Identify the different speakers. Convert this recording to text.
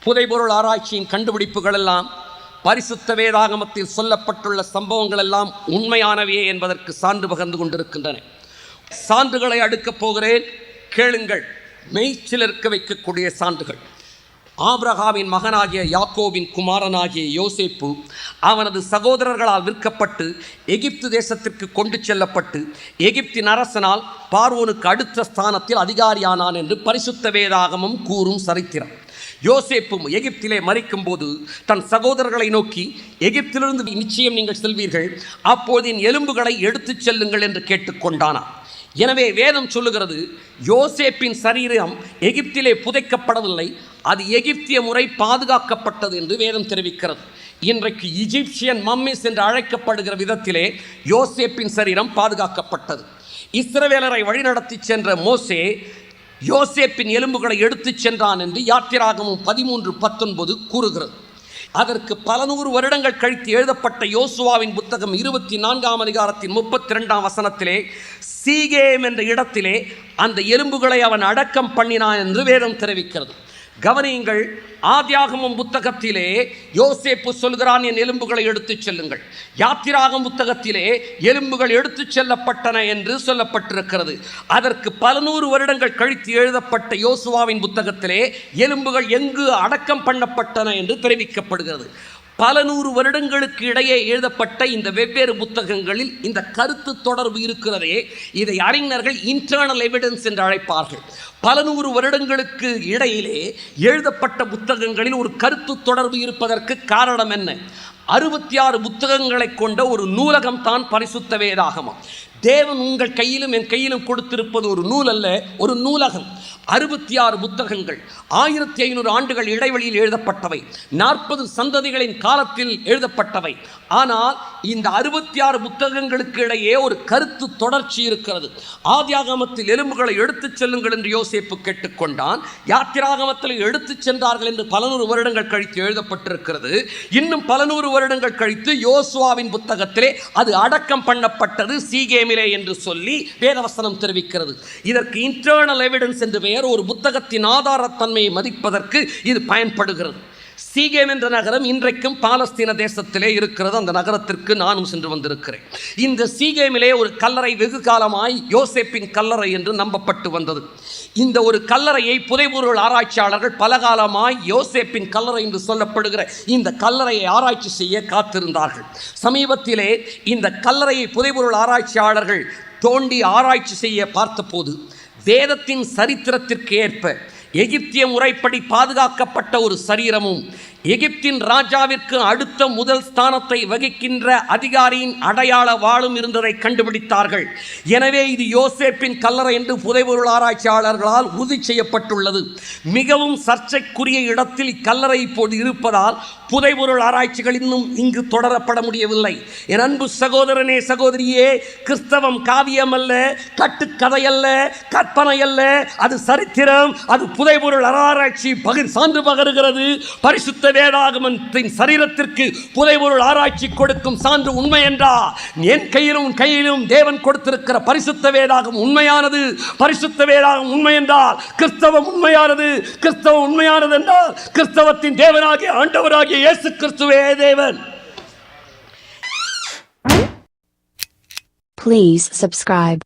Speaker 1: புதைபொருள் ஆராய்ச்சியின் கண்டுபிடிப்புகள் எல்லாம் பரிசுத்த வேதாகமத்தில் சொல்லப்பட்டுள்ள சம்பவங்கள் எல்லாம் உண்மையானவையே என்பதற்கு சான்று பகர்ந்து கொண்டிருக்கின்றன. சான்றுகளை அடுக்கப் போகிறேன், கேளுங்கள். மெய்ச்சிலிருக்க வைக்கக்கூடிய சான்றுகள். ஆபிரகாமின் மகனாகிய யாக்கோபின் குமாரனாகிய யோசேப்பு அவனது சகோதரர்களால் விற்கப்பட்டு எகிப்து தேசத்திற்கு கொண்டு செல்லப்பட்டு எகிப்தின் அரசனால் பார்வோனுக்கு அடுத்த ஸ்தானத்தில் அதிகாரியானான் என்று பரிசுத்த வேதாகமம் கூறும் சரித்திரம். யோசேப்பும் எகிப்திலே மரிக்கும் போது தன் சகோதரர்களை நோக்கி, எகிப்திலிருந்து நிச்சயம் நீங்கள் செல்வீர்கள், அப்போது என் எலும்புகளை எடுத்துச் செல்லுங்கள் என்று கேட்டுக்கொண்டானா. எனவே வேதம் சொல்லுகிறது, யோசேப்பின் சரீரம் எகிப்திலே புதைக்கப்படவில்லை, அது எகிப்திய முறை பாதுகாக்கப்பட்டது என்று வேதம் தெரிவிக்கிறது. இன்றைக்கு இஜிப்சியன் மம்மிஸ் என்று அழைக்கப்படுகிற விதத்திலே யோசேப்பின் சரீரம் பாதுகாக்கப்பட்டது. இஸ்ரவேலரை வழிநடத்தி சென்ற மோசே யோசேப்பின் எலும்புகளை எடுத்துச் சென்றான் என்று யாத்திராகமம் 13:19 கூறுகிறது. அதற்கு பல நூறு வருடங்கள் கழித்து எழுதப்பட்ட யோசுவாவின் புத்தகம் 24ஆம் அதிகாரத்தின் 32ஆம் வசனத்திலே சீகேம் என்ற இடத்திலே அந்த எலும்புகளை அவன் அடக்கம் பண்ணினான் என்று வேதம் தெரிவிக்கிறது. கவனியுங்கள், ஆதியாகமம் புத்தகத்திலே யோசேப்பு சொல்கிறான், என் எலும்புகளை எடுத்துச் செல்லுங்கள். யாத்திராகமம் புத்தகத்திலே எலும்புகள் எடுத்துச் செல்லப்பட்டன என்று சொல்லப்பட்டிருக்கிறது. அதற்கு பல நூறு வருடங்கள் கழித்து எழுதப்பட்ட யோசுவாவின் புத்தகத்திலே எலும்புகள் எங்கு அடக்கம் பண்ணப்பட்டன என்று தெரிவிக்கப்படுகிறது. பல நூறு வருடங்களுக்கு இடையே எழுதப்பட்ட இந்த வெவ்வேறு புத்தகங்களில் இந்த கருத்து தொடர்பு இருக்கிறதே, இதை அறிஞர்கள் இன்டர்னல் எவிடன்ஸ் என்று அழைப்பார்கள். பல நூறு வருடங்களுக்கு இடையிலே எழுதப்பட்ட புத்தகங்களில் ஒரு கருத்து தொடர்பு இருப்பதற்கு காரணம் என்ன? 66 புத்தகங்களை கொண்ட ஒரு நூலகம் தான் பரிசுத்த வேதாகமம். தேவன் உங்கள் கையிலும் என் கையிலும் கொடுத்திருப்பது ஒரு நூல் அல்ல, ஒரு நூலகம். 66 புத்தகங்கள் 1500 ஆண்டுகள் இடைவெளியில் எழுதப்பட்டவை, 40 சந்ததிகளின் காலத்தில் எழுதப்பட்டவை. ஆனால் இந்த 66 புத்தகங்களுக்கு இடையே ஒரு கருத்து தொடர்ச்சி இருக்கிறது. ஆதியாகமத்தில் எலும்புகளை எடுத்துச் செல்லுங்கள் என்று யோசேப்பு கேட்டுக்கொண்டான். யாத்திராகமத்தில் எடுத்துச் சென்றார்கள் என்று பல நூறு வருடங்கள் கழித்து எழுதப்பட்டிருக்கிறது. இன்னும் பல நூறு வருடங்கள் கழித்து யோசுவாவின் புத்தகத்திலே அது அடக்கம் பண்ணப்பட்டது சீகேமிலே என்று சொல்லி வேதவசனம் தெரிவிக்கிறது. இதற்கு இன்டர்னல் எவிடன்ஸ் என்று பெயர். ஒரு புத்தகத்தின் ஆதாரத்தன்மையை மதிப்பதற்கு இது பயன்படுகிறது. சீகேம் என்ற நகரம் இன்றைக்கும் பாலஸ்தீன தேசத்திலே இருக்கிறது. அந்த நகரத்திற்கு நானும் சென்று வந்திருக்கிறேன். இந்த சீகேமிலே ஒரு கல்லறை வெகு காலமாய் யோசேப்பின் கல்லறை என்று நம்பப்பட்டு வந்தது. இந்த ஒரு கல்லறையை புதைபொருள் ஆராய்ச்சியாளர்கள் பல காலமாய் யோசேப்பின் கல்லறை என்று சொல்லப்படுகிற இந்த கல்லறையை ஆராய்ச்சி செய்ய காத்திருந்தார்கள். சமீபத்திலே இந்த கல்லறையை புதைபொருள் ஆராய்ச்சியாளர்கள் தோண்டி ஆராய்ச்சி செய்ய பார்த்தபோது வேதத்தின் சரித்திரத்திற்கு ஏற்ப எகிப்திய முறைப்படி பாதுகாக்கப்பட்ட ஒரு சரீரமும் எகிப்தின் ராஜாவிற்கு அடுத்த முதல் ஸ்தானத்தை வகிக்கின்ற அதிகாரியின் அடையாள வாளும் இருந்ததை கண்டுபிடித்தார்கள். எனவே இது யோசேப்பின் கல்லறை என்று புதைபொருள் ஆராய்ச்சியாளர்களால் உறுதி செய்யப்பட்டுள்ளது. மிகவும் சர்ச்சைக்குரிய இடத்தில் இக்கல்லறை இப்போது இருப்பதால் புதைபொருள் ஆராய்ச்சிகள் இன்னும் இங்கு தொடரப்பட முடியவில்லை. என் அன்பு சகோதரனே, சகோதரியே, கிறிஸ்தவம் காவியம் அல்ல, கட்டுக்கதை அல்ல, கற்பனை அல்ல, அது சரித்திரம், அது புதைபொருள் ஆராய்ச்சி சான்று பகருகிறது. பரிசுத்த வேதாகமத்தின் சரீரத்திற்கு புதைபொருள் ஆராய்ச்சி கொடுக்கும் சான்று உண்மை என்றால் என் கையிலும் தேவன் கொடுத்திருக்கிற பரிசுத்த வேதாகம் உண்மையானது. பரிசுத்த வேதாகம் உண்மை என்றால் கிறிஸ்தவம் உண்மையானது. கிறிஸ்தவம் உண்மையானது என்றால் கிறிஸ்தவத்தின் தேவனாகிய ஆண்டவராகிய இயேசு கிறிஸ்துவே தேவன்.
Speaker 2: Please subscribe.